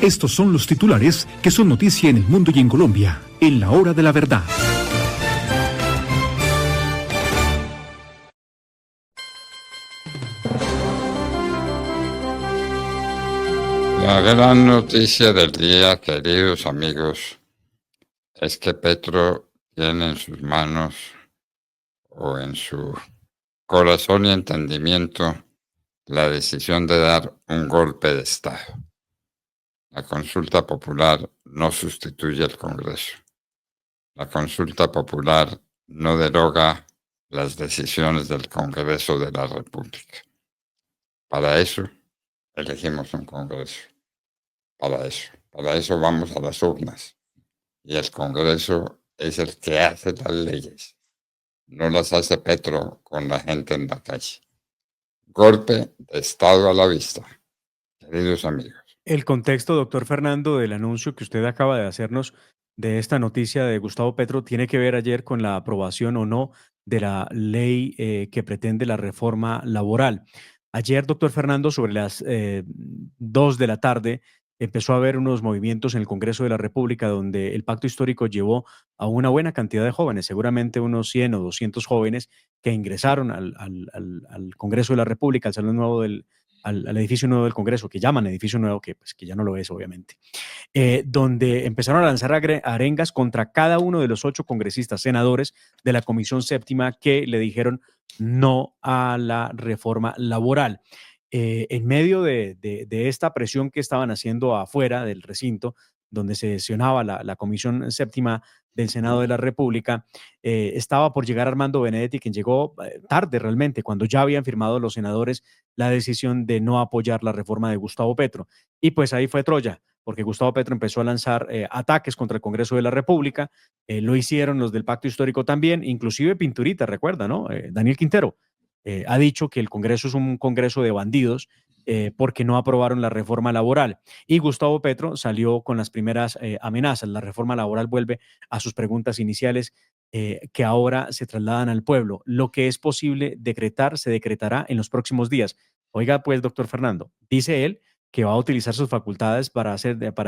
Estos son los titulares que son noticia en el mundo y en Colombia, en la hora de la verdad. La gran noticia del día, queridos amigos, es que Petro tiene en sus manos o en su corazón y entendimiento la decisión de dar un golpe de Estado. La consulta popular no sustituye al Congreso. La consulta popular no deroga las decisiones del Congreso de la República. Para eso elegimos un Congreso. Para eso vamos a las urnas. Y el Congreso es el que hace las leyes. No las hace Petro con la gente en la calle. Golpe de Estado a la vista, queridos amigos. El contexto, doctor Fernando, del anuncio que usted acaba de hacernos de esta noticia de Gustavo Petro tiene que ver ayer con la aprobación o no de la ley que pretende la reforma laboral. Ayer, doctor Fernando, sobre las 2 de la tarde, empezó a haber unos movimientos en el Congreso de la República donde el pacto histórico llevó a una buena cantidad de jóvenes, seguramente unos 100 o 200 jóvenes que ingresaron al Congreso de la República, al Salón Nuevo al edificio nuevo del Congreso, que llaman edificio nuevo, que, pues, que ya no lo es, obviamente, donde empezaron a lanzar arengas contra cada uno de los 8 congresistas senadores de la Comisión Séptima que le dijeron no a la reforma laboral. En medio de esta presión que estaban haciendo afuera del recinto, donde se sesionaba la Comisión Séptima del Senado de la República, estaba por llegar Armando Benedetti, quien llegó tarde realmente, cuando ya habían firmado los senadores la decisión de no apoyar la reforma de Gustavo Petro. Y pues ahí fue Troya, porque Gustavo Petro empezó a lanzar ataques contra el Congreso de la República, lo hicieron los del Pacto Histórico también, inclusive Pinturita, recuerda, ¿no? Daniel Quintero ha dicho que el Congreso es un Congreso de bandidos porque no aprobaron la reforma laboral. Y Gustavo Petro salió con las primeras amenazas. La reforma laboral vuelve a sus preguntas iniciales que ahora se trasladan al pueblo. Lo que es posible decretar se decretará en los próximos días. Oiga, pues, doctor Fernando, dice él que va a utilizar sus facultades para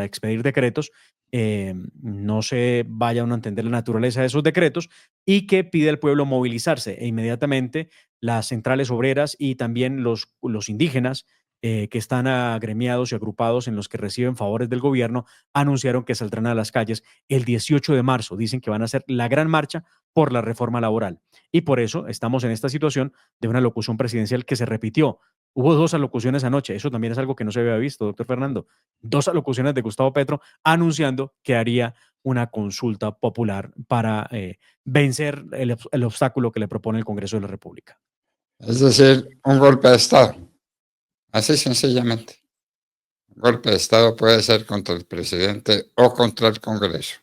expedir decretos, no se vaya uno a entender la naturaleza de esos decretos y que pide al pueblo movilizarse e inmediatamente las centrales obreras y también los indígenas que están agremiados y agrupados en los que reciben favores del gobierno, anunciaron que saldrán a las calles el 18 de marzo. Dicen que van a hacer la gran marcha por la reforma laboral. Y por eso estamos en esta situación de una locución presidencial que se repitió. Hubo 2 alocuciones anoche. Eso también es algo que no se había visto, doctor Fernando. 2 alocuciones de Gustavo Petro anunciando que haría una consulta popular para vencer el obstáculo que le propone el Congreso de la República. Es decir, un golpe de Estado. Así sencillamente. Un golpe de Estado puede ser contra el presidente o contra el Congreso.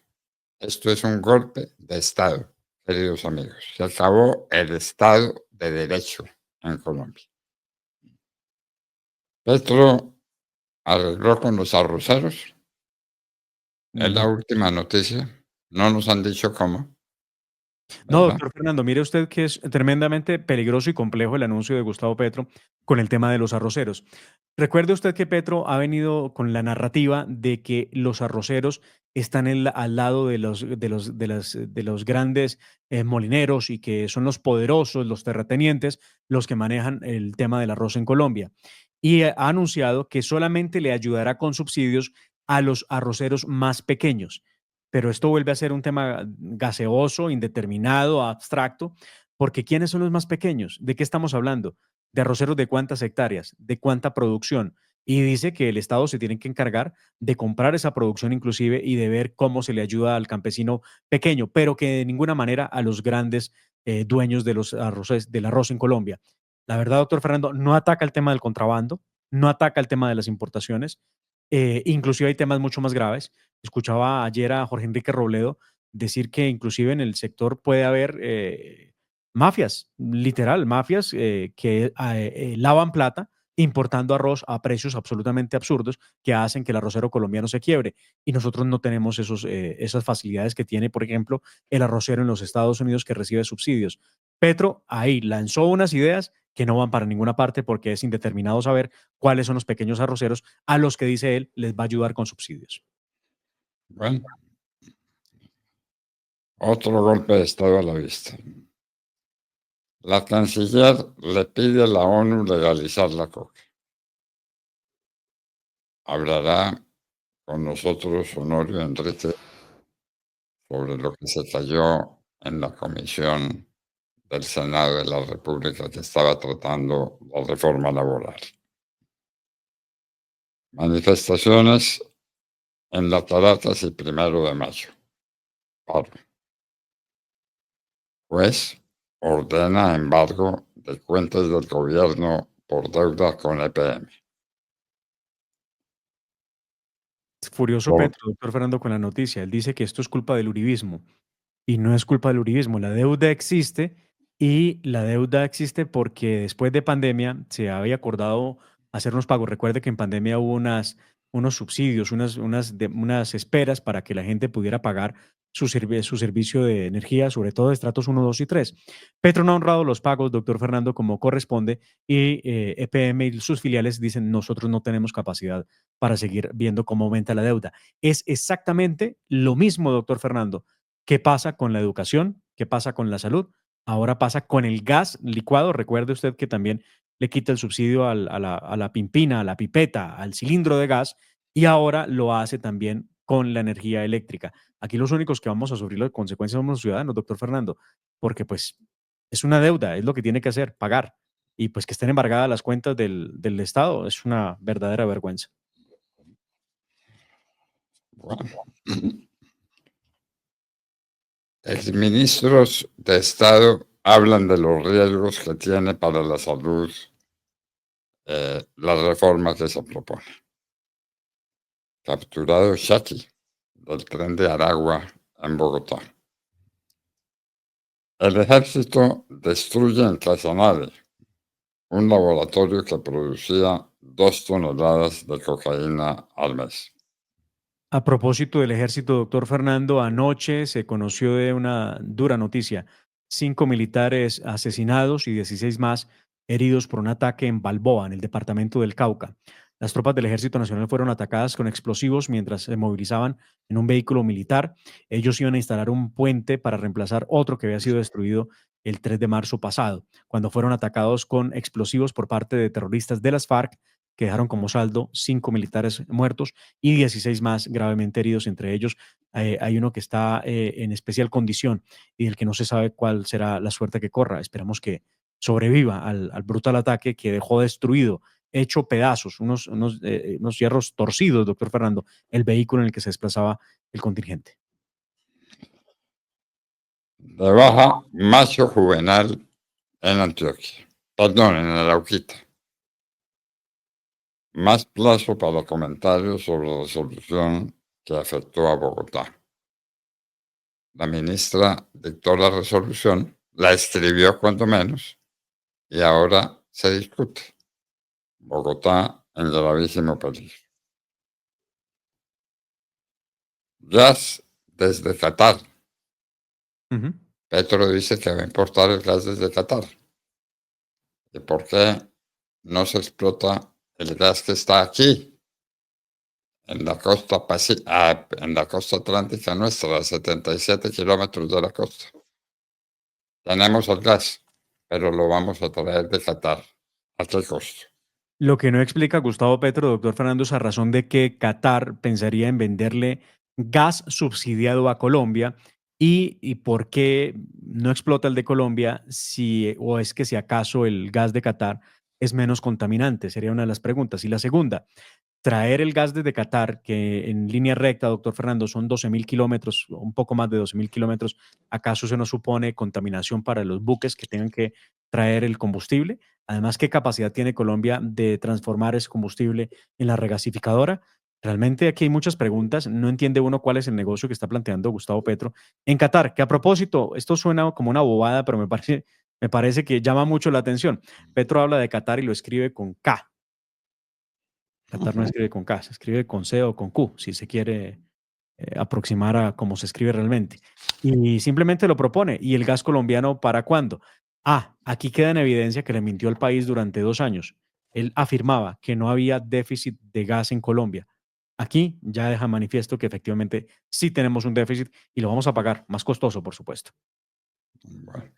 Esto es un golpe de Estado, queridos amigos. Se acabó el Estado de Derecho en Colombia. Petro arregló con los arroceros. Es la última noticia. No nos han dicho cómo, No, ¿verdad? doctor Fernando, mire usted que es tremendamente peligroso y complejo el anuncio de Gustavo Petro con el tema de los arroceros. Recuerde usted que Petro ha venido con la narrativa de que los arroceros están al lado de los grandes molineros y que son los poderosos, los terratenientes, los que manejan el tema del arroz en Colombia. Y ha anunciado que solamente le ayudará con subsidios a los arroceros más pequeños. Pero esto vuelve a ser un tema gaseoso, indeterminado, abstracto, porque ¿quiénes son los más pequeños? ¿De qué estamos hablando? ¿De arroceros de cuántas hectáreas? ¿De cuánta producción? Y dice que el Estado se tiene que encargar de comprar esa producción inclusive y de ver cómo se le ayuda al campesino pequeño, pero que de ninguna manera a los grandes dueños de los arroces, del arroz en Colombia. La verdad, doctor Fernando, no ataca el tema del contrabando, no ataca el tema de las importaciones, inclusive hay temas mucho más graves. Escuchaba ayer a Jorge Enrique Robledo decir que inclusive en el sector puede haber mafias, literal, mafias que lavan plata importando arroz a precios absolutamente absurdos que hacen que el arrocero colombiano se quiebre. Y nosotros no tenemos esas facilidades que tiene, por ejemplo, el arrocero en los Estados Unidos que recibe subsidios. Petro ahí lanzó unas ideas que no van para ninguna parte porque es indeterminado saber cuáles son los pequeños arroceros a los que dice él les va a ayudar con subsidios. Bueno, otro golpe de Estado a la vista. La canciller le pide a la ONU legalizar la coca. Hablará con nosotros Honorio Enrique sobre lo que se cayó en la comisión del Senado de la República que estaba tratando la reforma laboral. Manifestaciones en las Taratas el 1 de mayo. Paro. Juez ordena embargo de cuentas del gobierno por deuda con EPM. Furioso Por- Petro, doctor Fernando, con la noticia. Él dice que esto es culpa del uribismo y no es culpa del uribismo. La deuda existe y la deuda existe porque después de pandemia se había acordado hacer unos pagos. Recuerde que en pandemia hubo unos subsidios, unas esperas para que la gente pudiera pagar su servicio de energía, sobre todo de estratos 1, 2 y 3. Petro no ha honrado los pagos, doctor Fernando, como corresponde, y EPM y sus filiales dicen nosotros no tenemos capacidad para seguir viendo cómo aumenta la deuda. Es exactamente lo mismo, doctor Fernando. ¿Qué pasa con la educación? ¿Qué pasa con la salud? Ahora pasa con el gas licuado. Recuerde usted que también le quita el subsidio a la pimpina, a la pipeta, al cilindro de gas y ahora lo hace también con la energía eléctrica. Aquí los únicos que vamos a sufrir las consecuencias somos los ciudadanos, doctor Fernando, porque pues es una deuda, es lo que tiene que hacer, pagar. Y pues que estén embargadas las cuentas del Estado es una verdadera vergüenza. Bueno. Exministros de Estado hablan de los riesgos que tiene para la salud la reforma que se propone. Capturado Shaki del tren de Aragua en Bogotá. El ejército destruye en Casanare un laboratorio que producía 2 toneladas de cocaína al mes. A propósito del ejército, doctor Fernando, anoche se conoció de una dura noticia. 5 militares asesinados y 16 más heridos por un ataque en Balboa, en el departamento del Cauca. Las tropas del Ejército Nacional fueron atacadas con explosivos mientras se movilizaban en un vehículo militar. Ellos iban a instalar un puente para reemplazar otro que había sido destruido el 3 de marzo pasado, cuando fueron atacados con explosivos por parte de terroristas de las FARC, que dejaron como saldo 5 militares muertos y 16 más gravemente heridos. Entre ellos hay uno que está en especial condición y del que no se sabe cuál será la suerte que corra. Esperamos que sobreviva al brutal ataque que dejó destruido, hecho pedazos, unos hierros torcidos, doctor Fernando, el vehículo en el que se desplazaba el contingente. De baja macho juvenal en Antioquia. Perdón, en Arauquita. Más plazo para comentarios sobre la resolución que afectó a Bogotá. La ministra dictó la resolución, la escribió cuanto menos, y ahora se discute. Bogotá en gravísimo peligro. Gas desde Qatar. Ujú. Petro dice que va a importar el gas desde Qatar. ¿Y por qué no se explota el gas que está aquí, en la costa en la costa atlántica nuestra, a 77 kilómetros de la costa? Tenemos el gas, pero lo vamos a traer de Qatar. ¿A qué costo? Lo que no explica Gustavo Petro, doctor Fernando, es a razón de que Qatar pensaría en venderle gas subsidiado a Colombia y por qué no explota el de Colombia si, o es que si acaso el gas de Qatar es menos contaminante, sería una de las preguntas. Y la segunda, traer el gas desde Qatar, que en línea recta, doctor Fernando, son 12.000 kilómetros, un poco más de 12.000 kilómetros, ¿acaso eso no supone contaminación para los buques que tengan que traer el combustible? Además, ¿qué capacidad tiene Colombia de transformar ese combustible en la regasificadora? Realmente aquí hay muchas preguntas. No entiende uno cuál es el negocio que está planteando Gustavo Petro en Qatar, que a propósito, esto suena como una bobada, pero me parece que llama mucho la atención. Petro habla de Qatar y lo escribe con K, Qatar no escribe con K, se escribe con C o con Q, si se quiere aproximar a cómo se escribe realmente. Y simplemente lo propone. ¿Y el gas colombiano para cuándo? Aquí queda en evidencia que le mintió al país durante 2 años. Él afirmaba que no había déficit de gas en Colombia. Aquí ya deja manifiesto que efectivamente sí tenemos un déficit y lo vamos a pagar, más costoso, por supuesto. Bueno,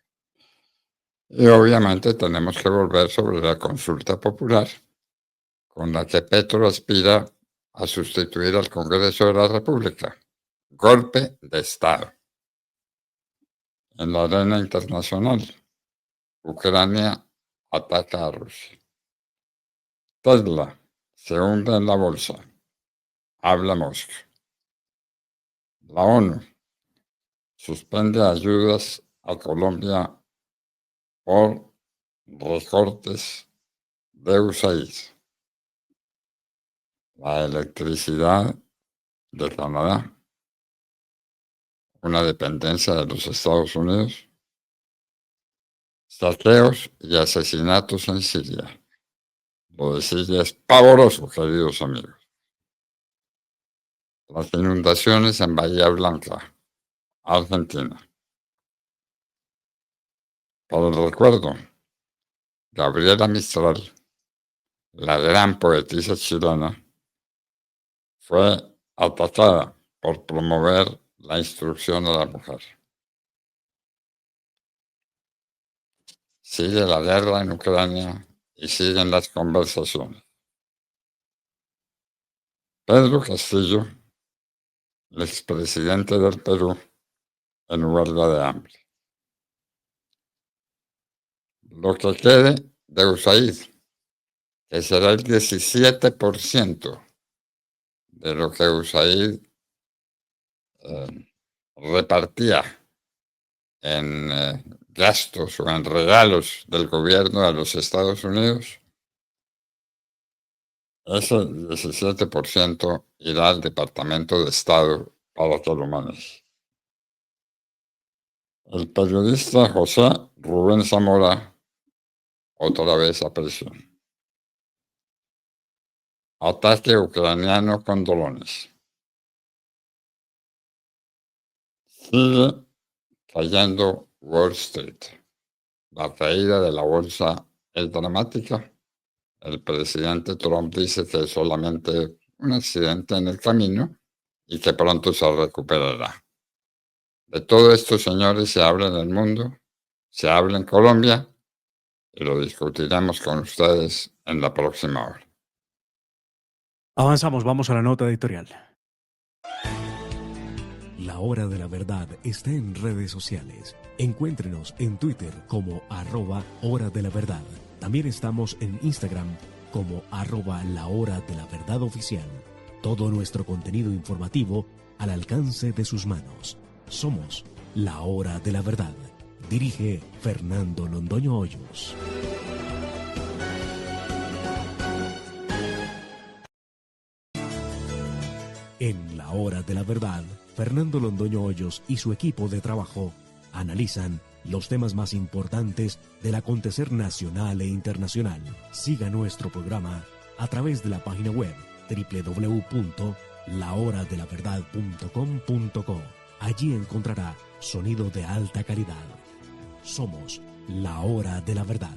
y obviamente tenemos que volver sobre la consulta popular, con la que Petro aspira a sustituir al Congreso de la República. Golpe de Estado. En la arena internacional, Ucrania ataca a Rusia. Tesla se hunde en la bolsa. Habla Moscú. La ONU suspende ayudas a Colombia por recortes de USAID. La electricidad de Canadá, una dependencia de los Estados Unidos. Saqueos y asesinatos en Siria. Lo de Siria es pavoroso, queridos amigos. Las inundaciones en Bahía Blanca, Argentina. Para el recuerdo, Gabriela Mistral, la gran poetisa chilena, fue atacada por promover la instrucción a la mujer. Sigue la guerra en Ucrania y siguen las conversaciones. Pedro Castillo, el expresidente del Perú, en huelga de hambre. Lo que quede de USAID, que será el 17% de lo que USAID repartía en gastos o en regalos del gobierno a los Estados Unidos, ese 17% irá al Departamento de Estado para que lo maneje. El periodista José Rubén Zamora, otra vez a prisión. Ataque ucraniano con drones. Sigue cayendo Wall Street. La caída de la bolsa es dramática. El presidente Trump dice que es solamente un accidente en el camino y que pronto se recuperará. De todo esto, señores, se habla en el mundo, se habla en Colombia y lo discutiremos con ustedes en la próxima hora. Avanzamos, vamos a la nota editorial. La Hora de la Verdad está en redes sociales. Encuéntrenos en Twitter como @Hora de la Verdad. También estamos en Instagram como @La Hora de la Verdad Oficial. Todo nuestro contenido informativo al alcance de sus manos. Somos La Hora de la Verdad. Dirige Fernando Londoño Hoyos. En La Hora de la Verdad, Fernando Londoño Hoyos y su equipo de trabajo analizan los temas más importantes del acontecer nacional e internacional. Siga nuestro programa a través de la página web www.lahoradelaverdad.com.co. Allí encontrará sonido de alta calidad. Somos La Hora de la Verdad.